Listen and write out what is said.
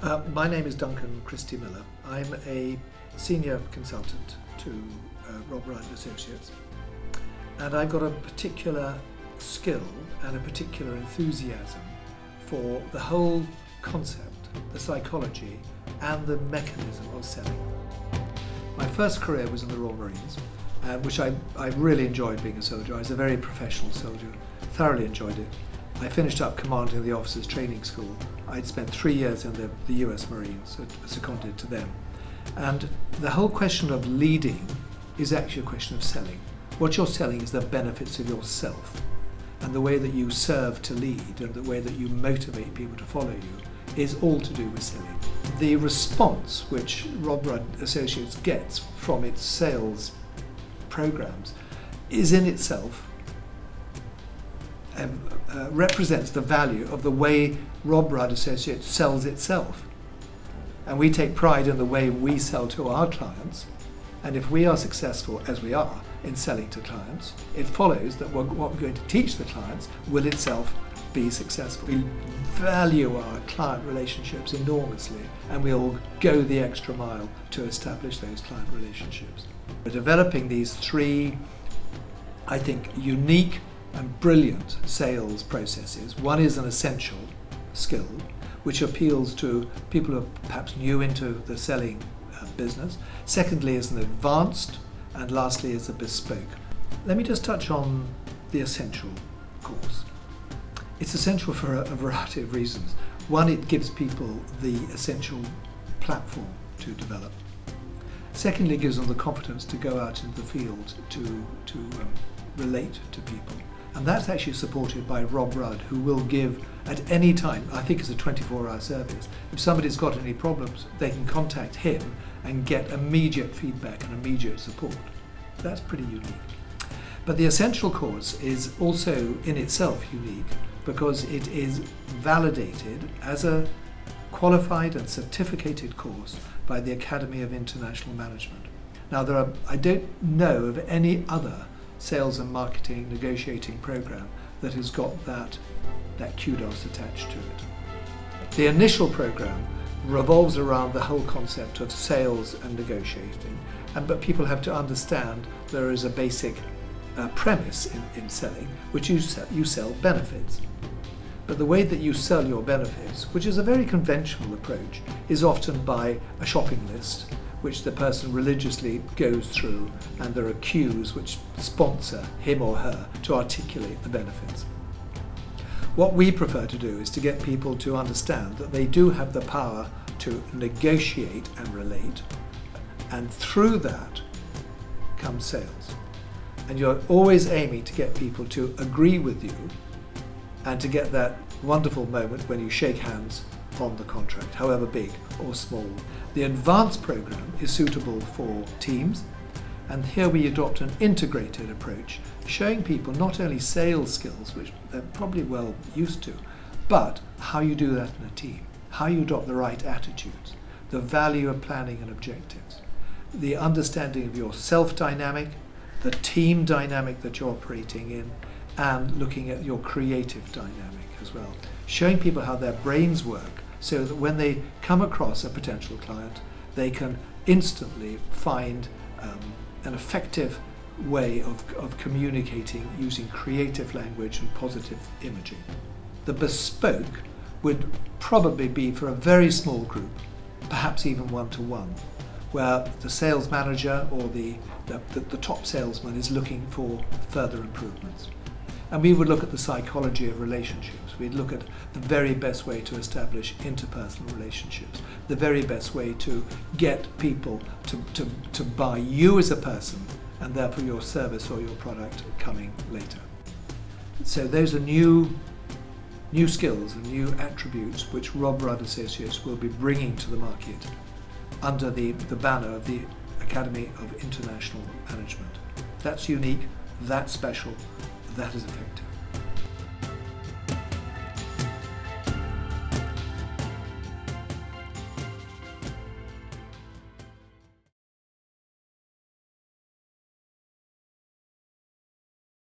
My name is Christie Miller. I'm a senior consultant to Rob Wright & Associates, and I've got a particular skill and a particular enthusiasm for the whole concept, the psychology and the mechanism of selling. My first career was in the Royal Marines, which I really enjoyed being a soldier. I was a very professional soldier, thoroughly enjoyed it. I finished up commanding the Officers Training School. I'd spent 3 years in the US Marines, seconded to them. And the whole question of leading is actually a question of selling. What you're selling is the benefits of yourself. And the way that you serve to lead and the way that you motivate people to follow you is all to do with selling. The response which Rob Wright & Associates gets from its sales programs is in itself represents the value of the way Rob Wright & Associates sells itself. And we take pride in the way we sell to our clients, and if we are successful, as we are, in selling to clients, it follows that what we're going to teach the clients will itself be successful. We value our client relationships enormously, and we'll go the extra mile to establish those client relationships. We're developing these three, I think, unique and brilliant sales processes. One is an essential skill which appeals to people who are perhaps new into the selling business. Secondly is an advanced, and lastly is a bespoke. Let me just touch on the essential course. It's essential for a variety of reasons. One, it gives people the essential platform to develop. Secondly, it gives them the confidence to go out into the field to relate to people. And that's actually supported by Rob Rudd, who will give at any time, I think it's a 24-hour service, if somebody's got any problems, they can contact him and get immediate feedback and immediate support. That's pretty unique. But the essential course is also in itself unique because it is validated as a qualified and certificated course by the Academy of International Management. Now I don't know of any other sales and marketing negotiating program that has got that kudos attached to it. The initial program revolves around the whole concept of sales and negotiating, but people have to understand there is a basic premise in selling, which you sell benefits. But the way that you sell your benefits, which is a very conventional approach, is often by a shopping list which the person religiously goes through, and there are cues which sponsor him or her to articulate the benefits. What we prefer to do is to get people to understand that they do have the power to negotiate and relate, and through that comes sales. And you're always aiming to get people to agree with you and to get that wonderful moment when you shake hands on the contract, however big or small. The advanced program is suitable for teams, and here we adopt an integrated approach, showing people not only sales skills, which they're probably well used to, but how you do that in a team, how you adopt the right attitudes, the value of planning and objectives, the understanding of your self-dynamic, the team dynamic that you're operating in, and looking at your creative dynamic as well. Showing people how their brains work so that when they come across a potential client, they can instantly find an effective way of communicating using creative language and positive imaging. The bespoke would probably be for a very small group, perhaps even one-to-one, where the sales manager or the top salesman is looking for further improvements. And we would look at the psychology of relationships. We'd look at the very best way to establish interpersonal relationships, the very best way to get people to buy you as a person, and therefore your service or your product coming later. So those are new skills and new attributes which Rob Wright & Associates will be bringing to the market under the banner of the Academy of International Management. That's unique, that's special, that is effective.